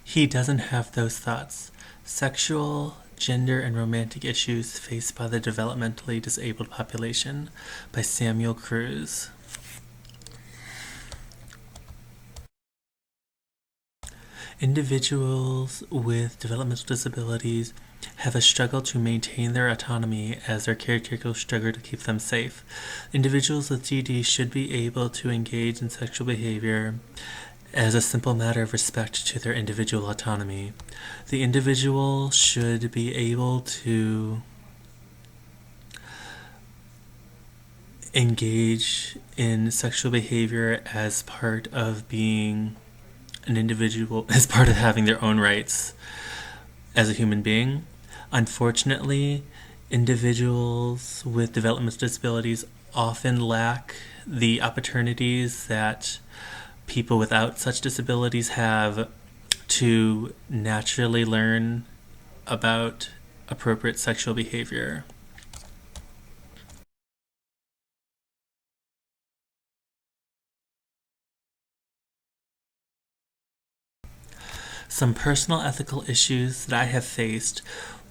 He doesn't have those thoughts. Sexual, Gender, and Romantic Issues Faced by the Developmentally Disabled Population by Samuel Cruz. Individuals with developmental disabilities have a struggle to maintain their autonomy as their caretakers struggle to keep them safe. Individuals with DD should be able to engage in sexual behavior as a simple matter of respect to their individual autonomy. The individual should be able to engage in sexual behavior as part of being an individual, as part of having their own rights as a human being. Unfortunately, individuals with developmental disabilities often lack the opportunities that people without such disabilities have to naturally learn about appropriate sexual behavior. Some personal ethical issues that I have faced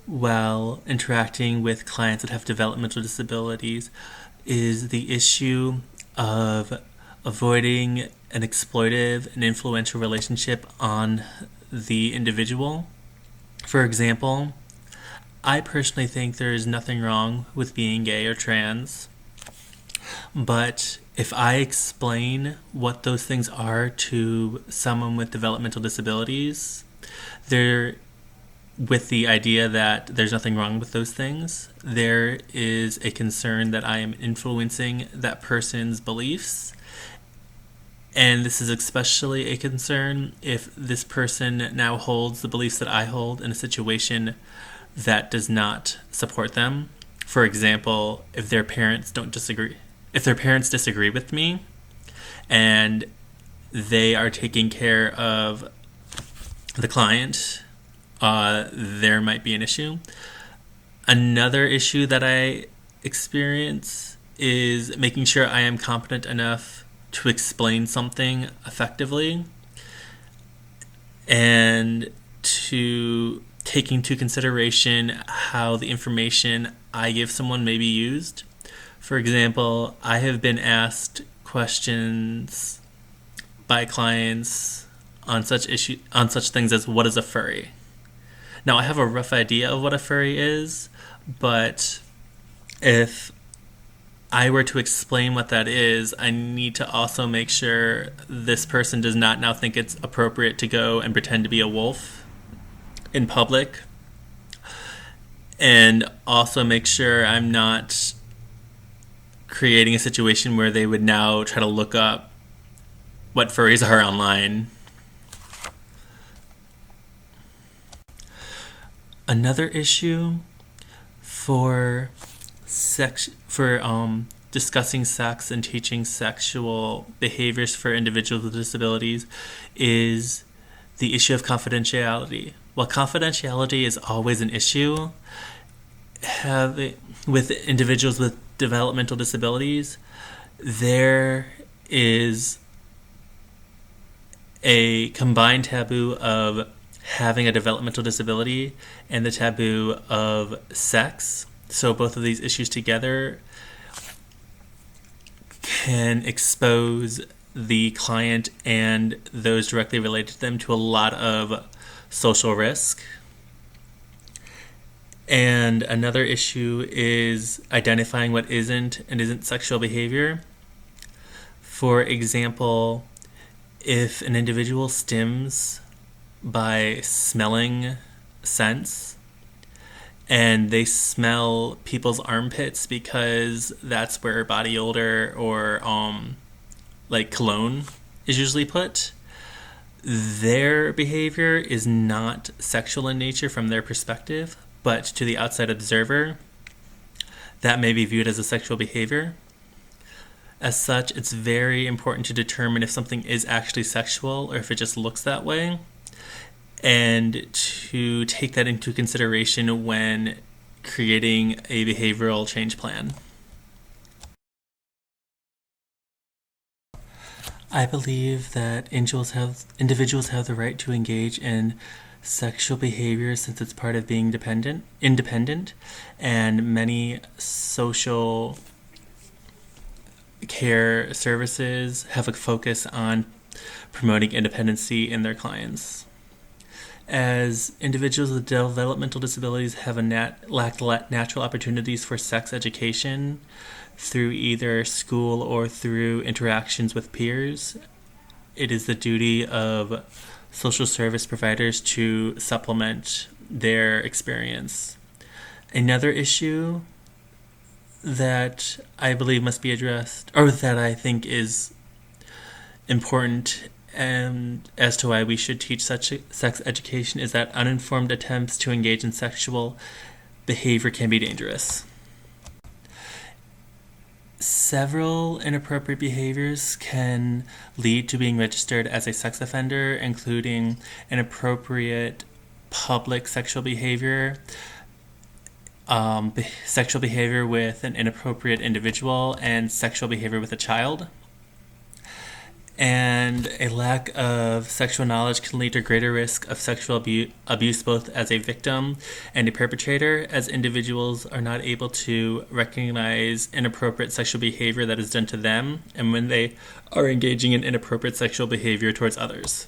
while interacting with clients that have developmental disabilities is the issue of avoiding an exploitive and influential relationship on the individual. For example, I personally think there is nothing wrong with being gay or trans, but if I explain what those things are to someone with developmental disabilities, they're with the idea that there's nothing wrong with those things, there is a concern that I am influencing that person's beliefs. And this is especially a concern if this person now holds the beliefs that I hold in a situation that does not support them. For example, if their parents disagree with me and they are taking care of the client, there might be an issue. Another issue that I experience is making sure I am competent enough to explain something effectively and to take into consideration how the information I give someone may be used. For example, I have been asked questions by clients on such things as what is a furry. Now, I have a rough idea of what a furry is, but if I were to explain what that is, I need to also make sure this person does not now think it's appropriate to go and pretend to be a wolf in public, and also make sure I'm not creating a situation where they would now try to look up what furries are online. Another issue for discussing sex and teaching sexual behaviors for individuals with disabilities is the issue of confidentiality. While confidentiality is always an issue, with individuals with developmental disabilities, there is a combined taboo of having a developmental disability and the taboo of sex. So both of these issues together can expose the client and those directly related to them to a lot of social risk. And another issue is identifying what isn't and isn't sexual behavior. For example, if an individual stims by smelling scents and they smell people's armpits because that's where body odor or like cologne is usually put, their behavior is not sexual in nature from their perspective, but to the outside observer, that may be viewed as a sexual behavior. As such, it's very important to determine if something is actually sexual or if it just looks that way, and to take that into consideration when creating a behavioral change plan. I believe that individuals have the right to engage in sexual behavior since it's part of being independent, and many social care services have a focus on promoting independency in their clients. As individuals with developmental disabilities have lacked natural opportunities for sex education through either school or through interactions with peers, it is the duty of social service providers to supplement their experience. Another issue that I believe must be addressed, or that I think is important and as to why we should teach such sex education, is that uninformed attempts to engage in sexual behavior can be dangerous. Several inappropriate behaviors can lead to being registered as a sex offender, including inappropriate public sexual behavior, sexual behavior with an inappropriate individual, and sexual behavior with a child. And a lack of sexual knowledge can lead to greater risk of sexual abuse both as a victim and a perpetrator, as individuals are not able to recognize inappropriate sexual behavior that is done to them and when they are engaging in inappropriate sexual behavior towards others.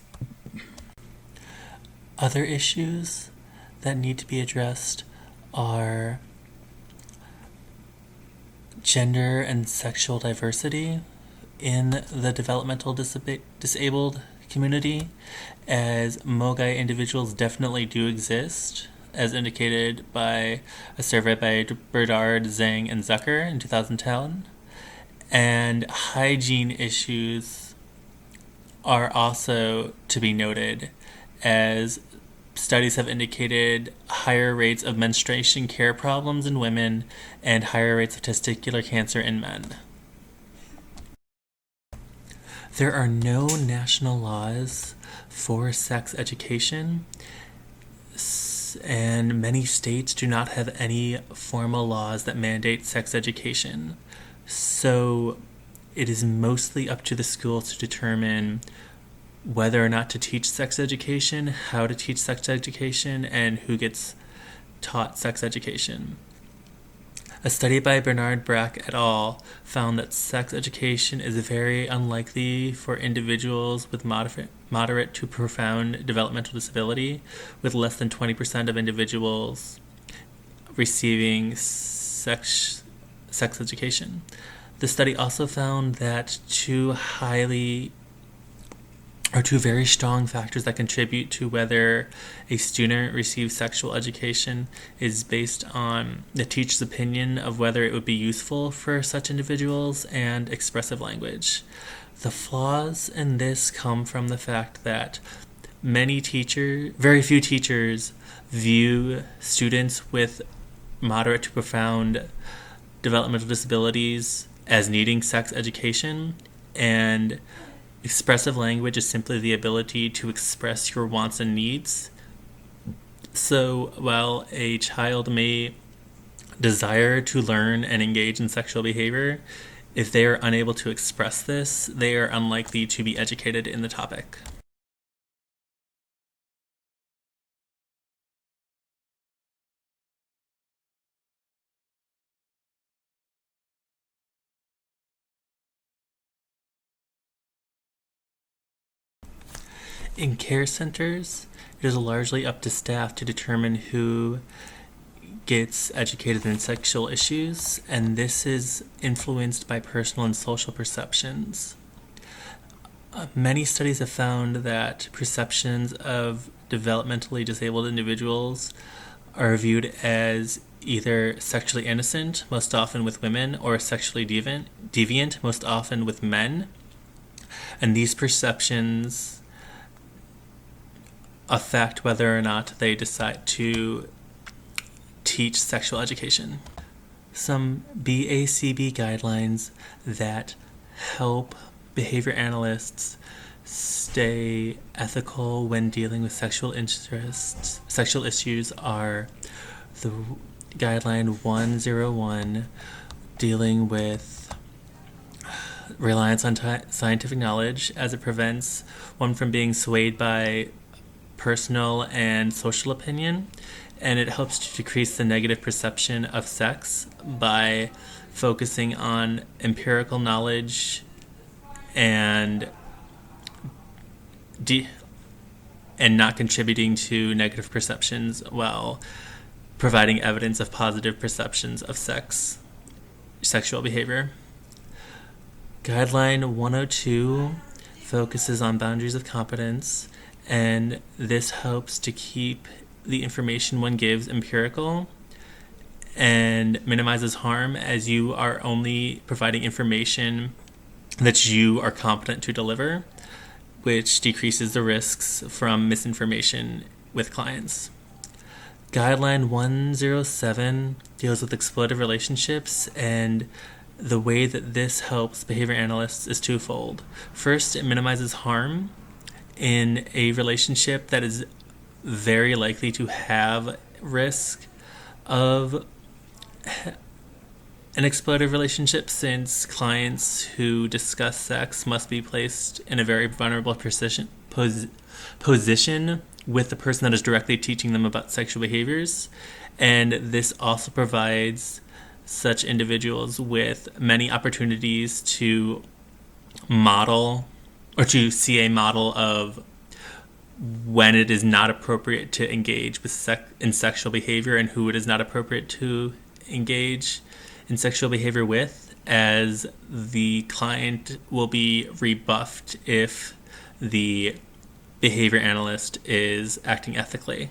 Other issues that need to be addressed are gender and sexual diversity in the developmental disabled community, as Mogai individuals definitely do exist, as indicated by a survey by Bernard, Zhang, and Zucker in 2010. And hygiene issues are also to be noted, as studies have indicated higher rates of menstruation care problems in women and higher rates of testicular cancer in men. There are no national laws for sex education, and many states do not have any formal laws that mandate sex education. So it is mostly up to the school to determine whether or not to teach sex education, how to teach sex education, and who gets taught sex education. A study by Bernard Brack et al. Found that sex education is very unlikely for individuals with moderate to profound developmental disability, with less than 20% of individuals receiving sex education. The study also found that two very strong factors that contribute to whether a student receives sexual education is based on the teacher's opinion of whether it would be useful for such individuals and expressive language. The flaws in this come from the fact that very few teachers view students with moderate to profound developmental disabilities as needing sex education, and expressive language is simply the ability to express your wants and needs. So while a child may desire to learn and engage in sexual behavior, if they are unable to express this, they are unlikely to be educated in the topic. In care centers, it is largely up to staff to determine who gets educated in sexual issues, and this is influenced by personal and social perceptions. Many studies have found that perceptions of developmentally disabled individuals are viewed as either sexually innocent, most often with women, or sexually deviant, most often with men. And these perceptions affect whether or not they decide to teach sexual education. Some BACB guidelines that help behavior analysts stay ethical when dealing with sexual issues are the guideline 101, dealing with reliance on scientific knowledge, as it prevents one from being swayed by personal and social opinion, and it helps to decrease the negative perception of sex by focusing on empirical knowledge and and not contributing to negative perceptions while providing evidence of positive perceptions of sexual behavior. Guideline 102 focuses on boundaries of competence, and this helps to keep the information one gives empirical and minimizes harm, as you are only providing information that you are competent to deliver, which decreases the risks from misinformation with clients. Guideline 107 deals with exploitative relationships, and the way that this helps behavior analysts is twofold. First, it minimizes harm in a relationship that is very likely to have risk of an exploitative relationship, since clients who discuss sex must be placed in a very vulnerable position with the person that is directly teaching them about sexual behaviors. And this also provides such individuals with many opportunities to model or to see a model of when it is not appropriate to engage with in sexual behavior and who it is not appropriate to engage in sexual behavior with, as the client will be rebuffed if the behavior analyst is acting ethically.